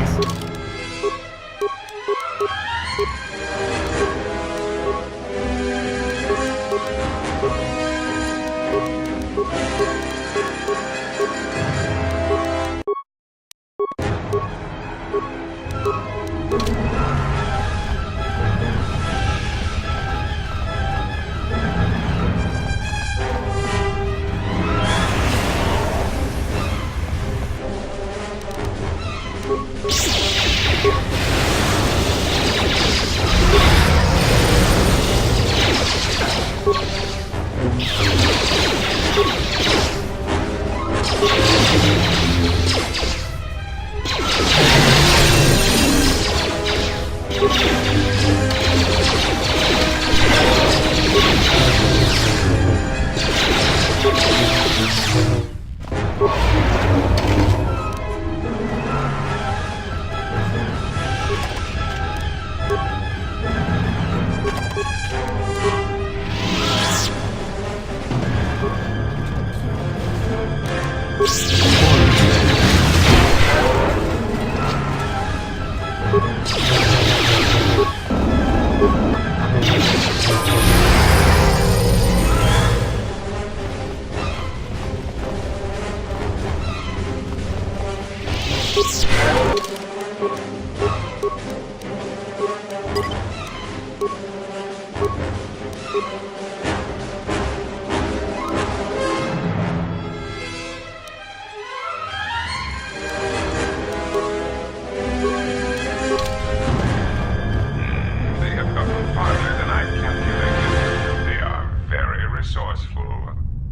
Thanks.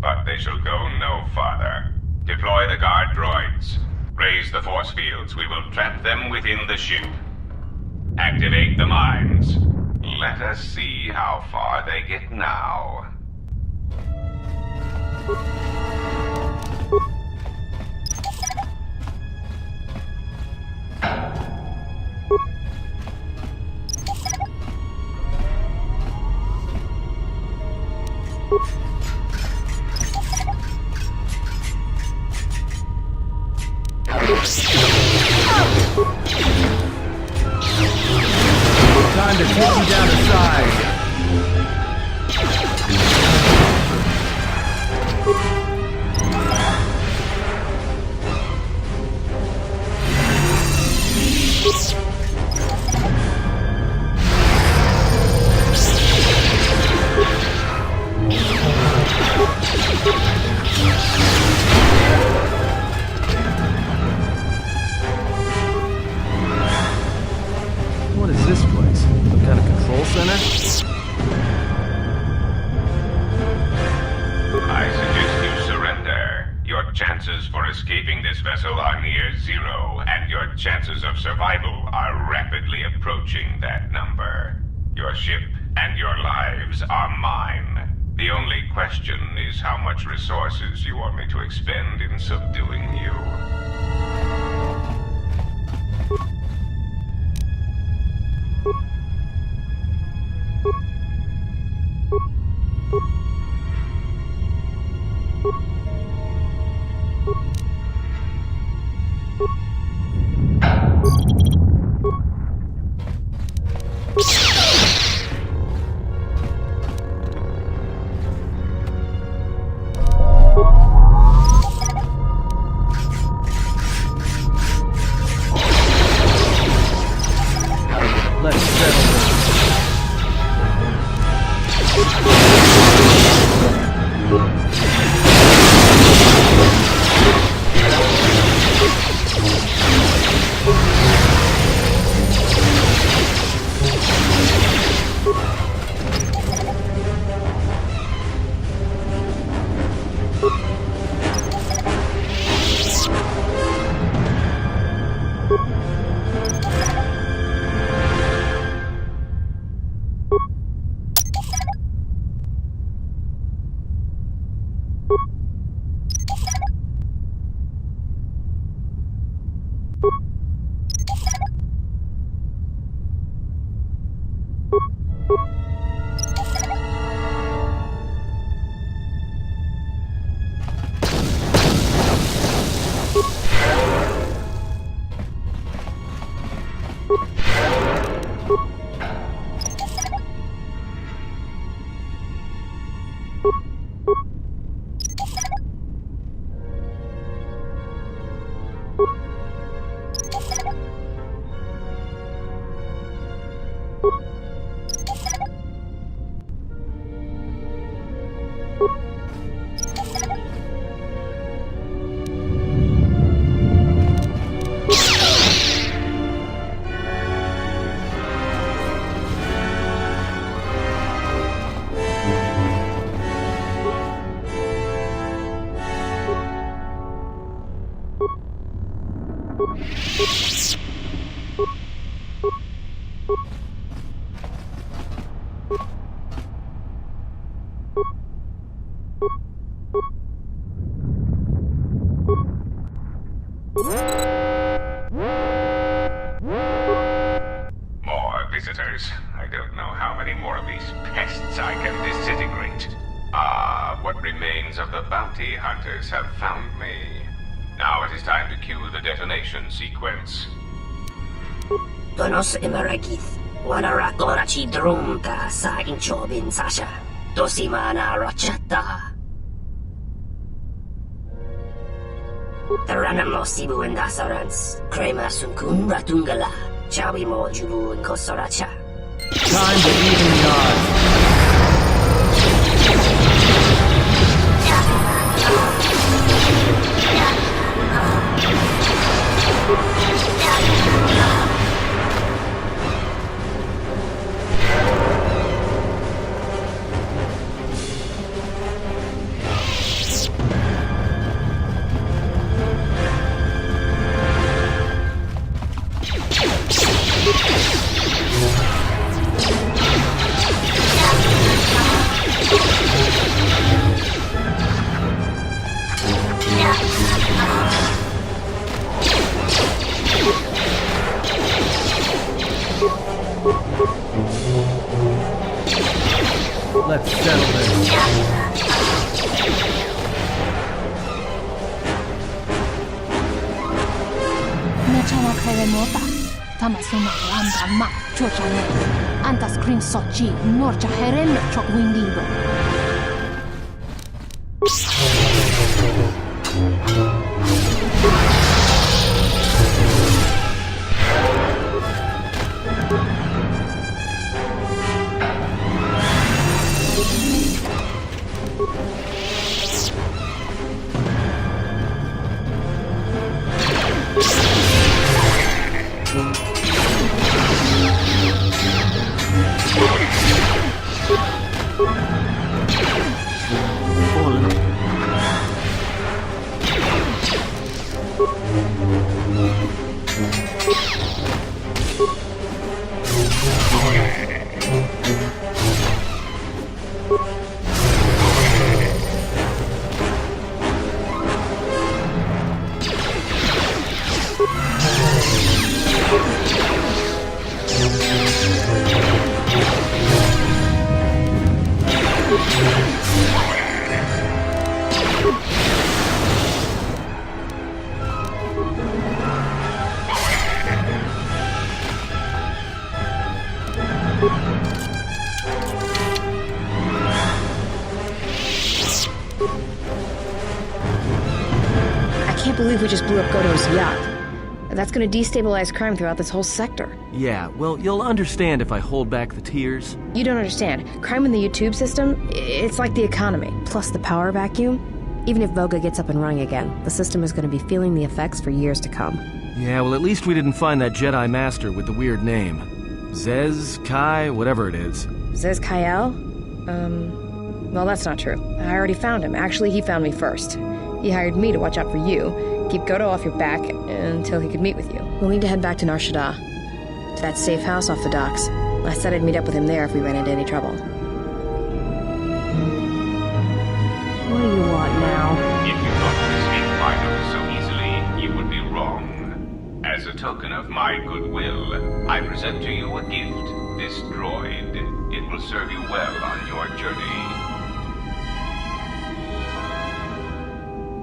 But they shall go no farther. Deploy the guard droids. Raise the force fields. We will trap them within the ship. Activate the mines. Let us see how far they get now. Time to take you down the side. What is this place? Some kind of control center? I suggest you surrender. Your chances for escaping this vessel are near zero, and your chances of survival are rapidly approaching that number. Your ship and your lives are mine. The only question is how much resources you want me to expend in subduing you. Let's settle this. visitors. I don't know how many more of these pests I can disintegrate. What remains of the bounty hunters have found me. Now it is time to cue the detonation sequence. Donos imaragith, wanara korachi drumta sa inchobin sasha, dosimana rochata. Taranamo sibu and dasarans, crema sunkun ratungala, chawi mo jubu and kosoracha. Time to even the odds. Let's settle this. Mechawa kaya nota, tama suma lamba ma, chocha ne, anta screen sochi, norcha heren chok windigo. I can't believe we just blew up Godo's yacht. That's gonna destabilize crime throughout this whole sector. Yeah, well, you'll understand if I hold back the tears. You don't understand. Crime in the YouTube system, it's like the economy. Plus the power vacuum. Even if Voga gets up and running again, the system is gonna be feeling the effects for years to come. Yeah, well, at least we didn't find that Jedi Master with the weird name. Zez, Kai, whatever it is. Zez Kyle? Well, that's not true. I already found him. Actually, he found me first. He hired me to watch out for you, keep Godo off your back until he could meet with you. We'll need to head back to Nar Shaddaa, to that safe house off the docks. I said I'd meet up with him there if we ran into any trouble. What do you want now? If you thought to escape my notice so easily, you would be wrong. As a token of my goodwill, I present to you a gift, this droid. It will serve you well on your journey.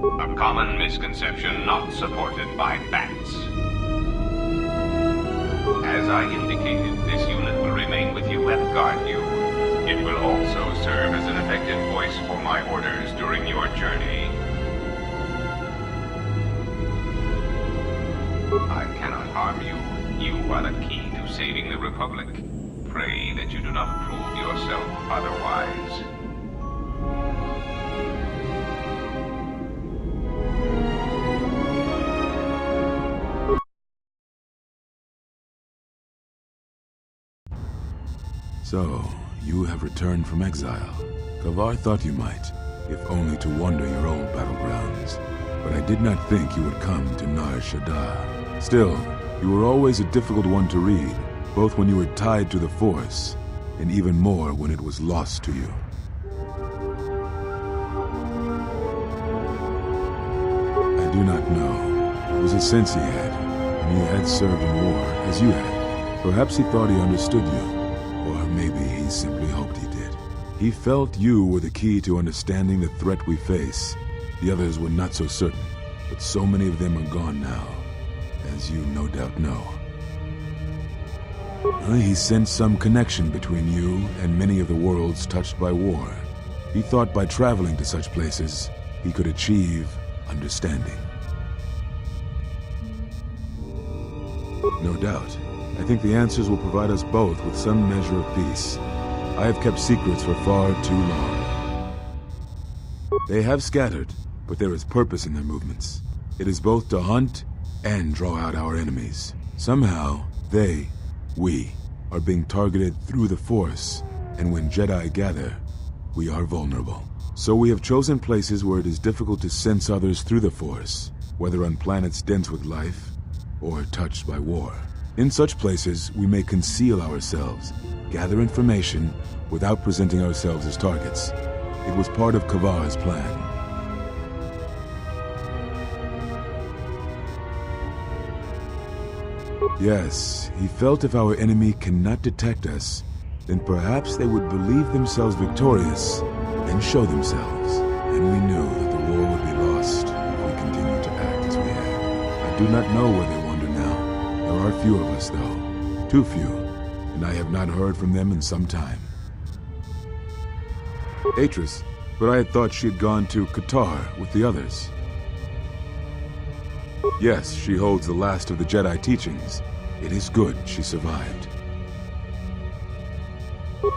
A common misconception not supported by facts. As I indicated, this unit will remain with you and guard you. It will also serve as an effective voice for my orders during your journey. I cannot harm you. You are the key to saving the Republic. Pray that you do not prove yourself otherwise. So, you have returned from exile. Kavar thought you might, if only to wander your old battlegrounds. But I did not think you would come to Nar Shaddaa. Still, you were always a difficult one to read, both when you were tied to the Force, and even more when it was lost to you. I do not know. It was a sense he had, and he had served in war, as you had. Perhaps he thought he understood you, or maybe he simply hoped he did. He felt you were the key to understanding the threat we face. The others were not so certain, but so many of them are gone now, as you no doubt know. He sensed some connection between you and many of the worlds touched by war. He thought by traveling to such places, he could achieve understanding. No doubt. I think the answers will provide us both with some measure of peace. I have kept secrets for far too long. They have scattered, but there is purpose in their movements. It is both to hunt and draw out our enemies. Somehow, we, are being targeted through the Force, and when Jedi gather, we are vulnerable. So we have chosen places where it is difficult to sense others through the Force, whether on planets dense with life, or touched by war. In such places, we may conceal ourselves, gather information, without presenting ourselves as targets. It was part of Kavar's plan. Yes, he felt if our enemy cannot detect us, then perhaps they would believe themselves victorious and show themselves. And we knew that the war would be lost if we continued to act as we had. I do not know where they wander now. There are few of us, though. Too few, and I have not heard from them in some time. Atris, but I had thought she had gone to Kotor with the others. Yes, she holds the last of the Jedi teachings. It is good she survived.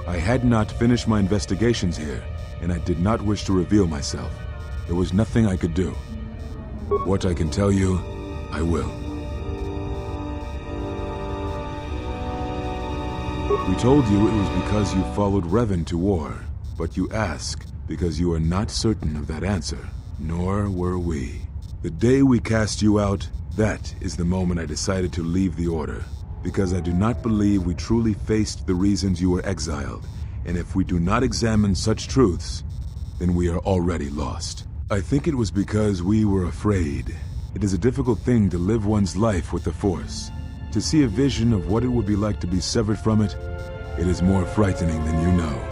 I had not finished my investigations here, and I did not wish to reveal myself. There was nothing I could do. What I can tell you, I will. We told you it was because you followed Revan to war, but you ask because you are not certain of that answer, nor were we. The day we cast you out, that is the moment I decided to leave the Order, because I do not believe we truly faced the reasons you were exiled, and if we do not examine such truths, then we are already lost. I think it was because we were afraid. It is a difficult thing to live one's life with the Force. To see a vision of what it would be like to be severed from it, it is more frightening than you know.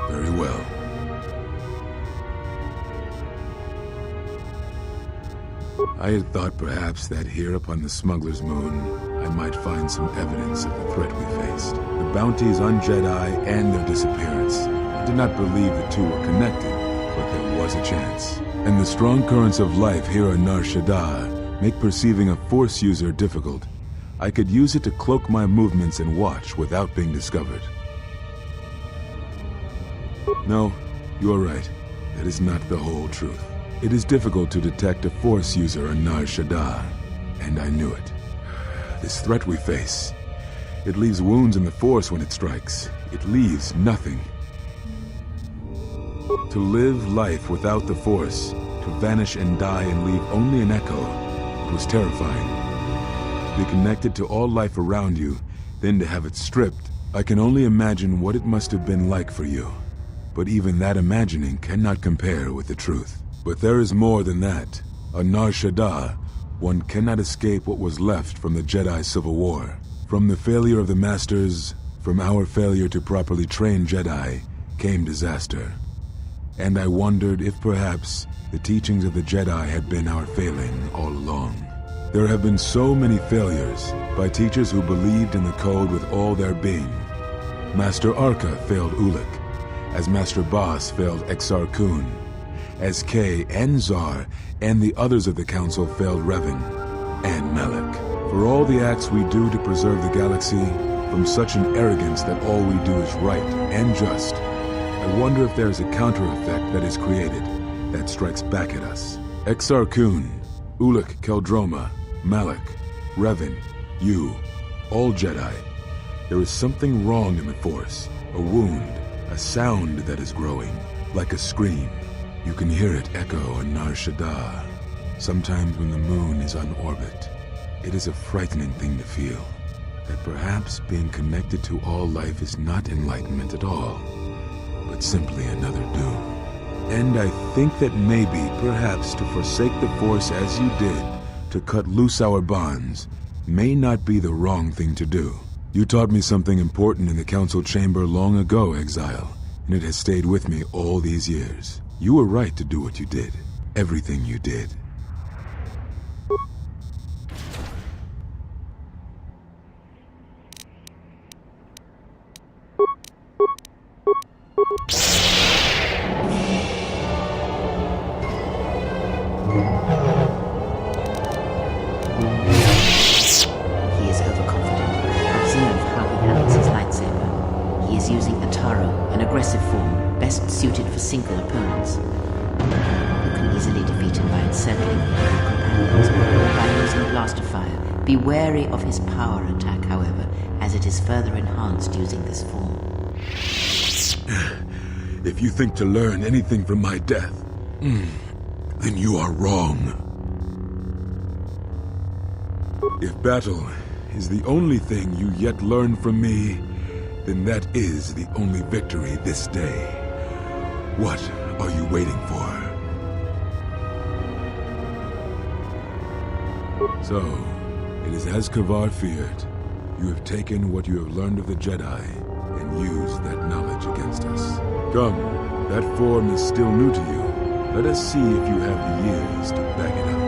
Very well. I had thought perhaps that here upon the Smuggler's Moon, I might find some evidence of the threat we faced. The bounties on Jedi and their disappearance. I did not believe the two were connected, but there was a chance. And the strong currents of life here on Nar Shaddaa make perceiving a Force user difficult. I could use it to cloak my movements and watch without being discovered. No, you are right. That is not the whole truth. It is difficult to detect a Force user on Nar Shaddaa, and I knew it. This threat we face, it leaves wounds in the Force when it strikes. It leaves nothing. To live life without the Force, to vanish and die and leave only an echo, it was terrifying. To be connected to all life around you, then to have it stripped, I can only imagine what it must have been like for you. But even that imagining cannot compare with the truth. But there is more than that. On Nar Shaddaa, one cannot escape what was left from the Jedi Civil War. From the failure of the Masters, from our failure to properly train Jedi, came disaster. And I wondered if perhaps the teachings of the Jedi had been our failing all along. There have been so many failures by teachers who believed in the code with all their being. Master Arca failed Ulic, as Master Boss failed Exar Kun, as Kay and Zar and the others of the Council failed Revan and Malak. For all the acts we do to preserve the galaxy, from such an arrogance that all we do is right and just, I wonder if there is a counter-effect that is created that strikes back at us. Exar Kun, Ulic Keldroma, Malak, Revan, you, all Jedi. There is something wrong in the Force, a wound, a sound that is growing, like a scream. You can hear it echo on Nar Shaddaa. Sometimes when the moon is on orbit, it is a frightening thing to feel. That perhaps being connected to all life is not enlightenment at all, but simply another doom. And I think that maybe, perhaps, to forsake the Force as you did, to cut loose our bonds, may not be the wrong thing to do. You taught me something important in the council chamber long ago, Exile, and it has stayed with me all these years. You were right to do what you did. Everything you did. He is overconfident. Observe how he handles his lightsaber. He is using Ataro, an aggressive form, best suited for single opponents. You can easily defeat him by encircling him with companions or by using blaster fire. Be wary of his power attack, however, as it is further enhanced using this form. If you think to learn anything from my death, then you are wrong. If battle is the only thing you yet learn from me, then that is the only victory this day. What are you waiting for? So, it is as Kavar feared. You have taken what you have learned of the Jedi and used that knowledge against us. Come, that form is still new to you. Let us see if you have the years to back it up.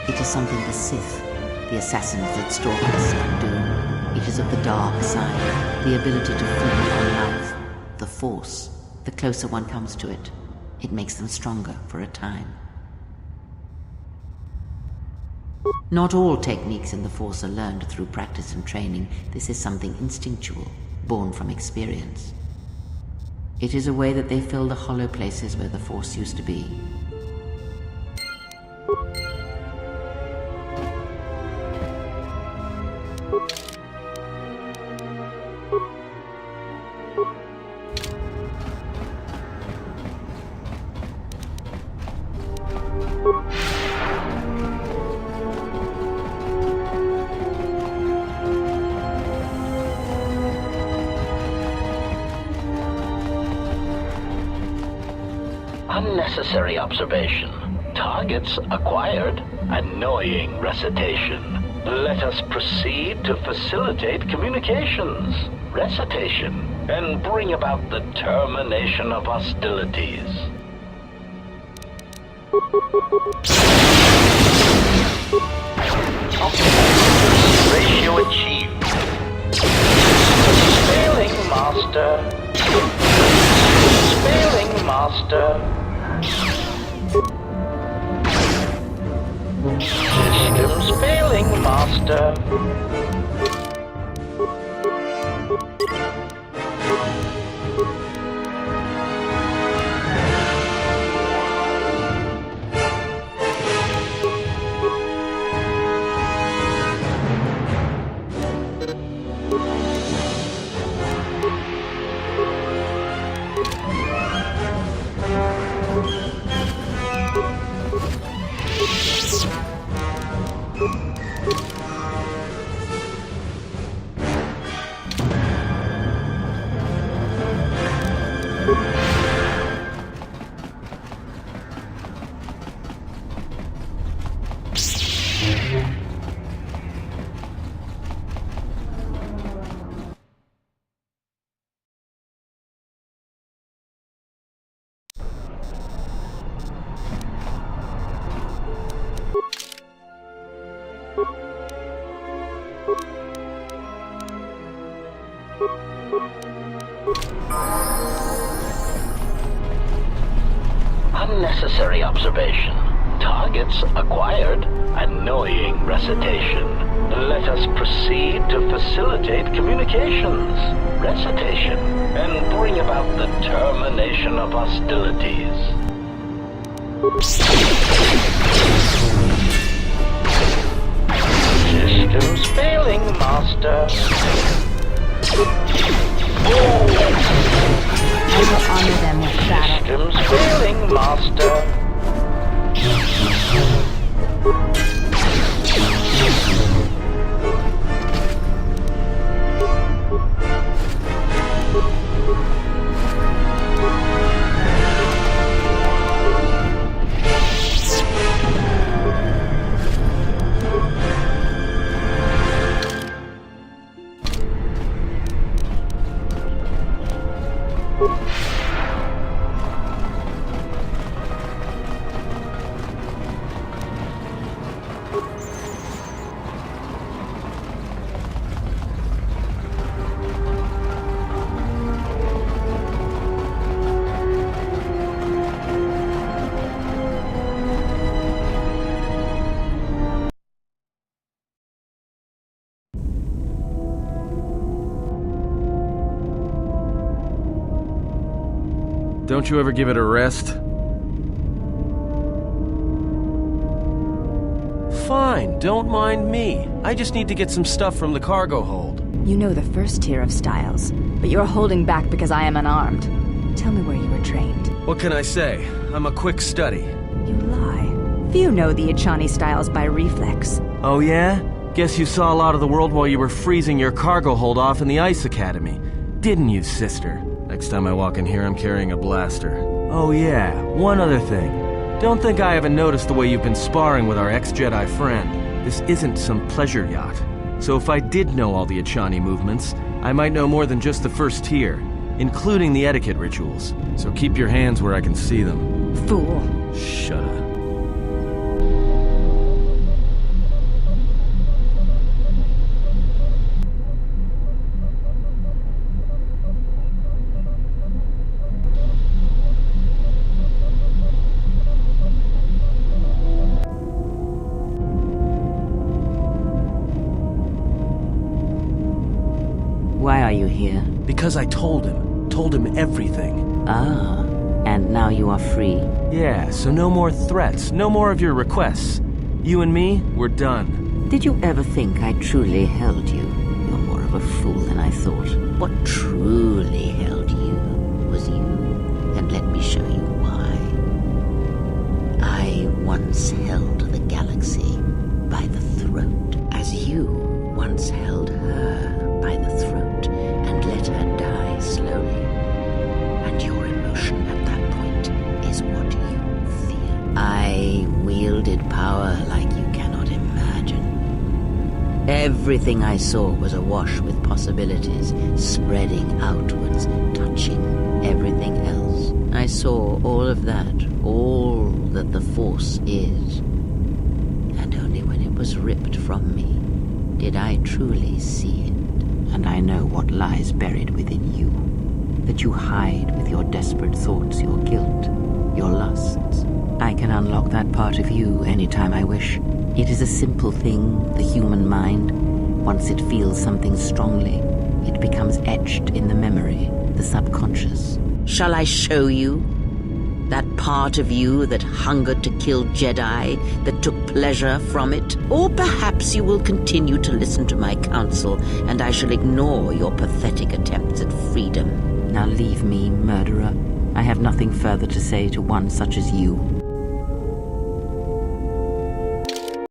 It is something the Sith, the assassins that stalk us, can do. It is of the dark side, the ability to feed on life, the Force. The closer one comes to it, it makes them stronger for a time. Not all techniques in the Force are learned through practice and training. This is something instinctual, born from experience. It is a way that they fill the hollow places where the Force used to be. Unnecessary observation. Targets acquired. Annoying recitation. Let us proceed to facilitate communications. Recitation. And bring about the termination of hostilities. Ratio achieved. Spailing master. Spailing master. Systems failing, master. Unnecessary observation. Targets acquired. Annoying recitation. Let us proceed to facilitate communications. Recitation. And bring about the termination of hostilities. Systems failing, master. I will honor them with battle. Systems failing, master. Don't you ever give it a rest? Fine, don't mind me. I just need to get some stuff from the cargo hold. You know the first tier of styles, but you're holding back because I am unarmed. Tell me where you were trained. What can I say? I'm a quick study. You lie. Few know the Echani styles by reflex. Oh yeah? Guess you saw a lot of the world while you were freezing your cargo hold off in the Ice Academy. Didn't you, sister? Next time I walk in here, I'm carrying a blaster. Oh yeah, one other thing. Don't think I haven't noticed the way you've been sparring with our ex-Jedi friend. This isn't some pleasure yacht. So if I did know all the Echani movements, I might know more than just the first tier, including the etiquette rituals. So keep your hands where I can see them. Fool. Shut up. Why are you here? Because I told him everything. Ah, and now you are free. Yeah, so no more threats, no more of your requests. You and me, we're done. Did you ever think I truly held you? You're more of a fool than I thought. What truly held you was you. And let me show you why. I once held the galaxy by the throat, as you once held her by the throat and let her die slowly. And your emotion at that point is what you fear. I wielded power like you cannot imagine. Everything I saw was awash with possibilities, spreading outwards, touching everything else. I saw all of that, all that the Force is. And only when it was ripped from me did I truly see it. And I know what lies buried within you, that you hide with your desperate thoughts, your guilt, your lusts. I can unlock that part of you anytime I wish. It is a simple thing, the human mind. Once it feels something strongly, it becomes etched in the memory, the subconscious. Shall I show you? That part of you that hungered to kill Jedi, that took pleasure from it? Or perhaps you will continue to listen to my counsel, and I shall ignore your pathetic attempts at freedom. Now leave me, murderer. I have nothing further to say to one such as you.